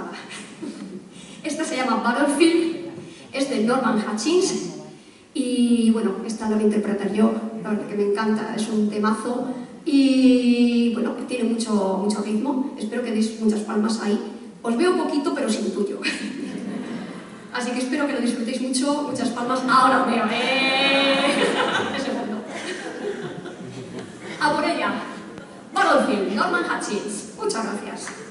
nada. Esta se llama Battlefield, es de Norman Hutchins y bueno, esta la voy a interpretar yo, la verdad que me encanta, es un temazo y bueno, tiene mucho ritmo, espero que deis muchas palmas ahí. Os veo poquito pero sin tuyo. Así que espero que lo disfrutéis mucho, muchas palmas. Ahora os veo, ese fondo. A por ella. Battlefield, Norman Hutchins. Muchas gracias.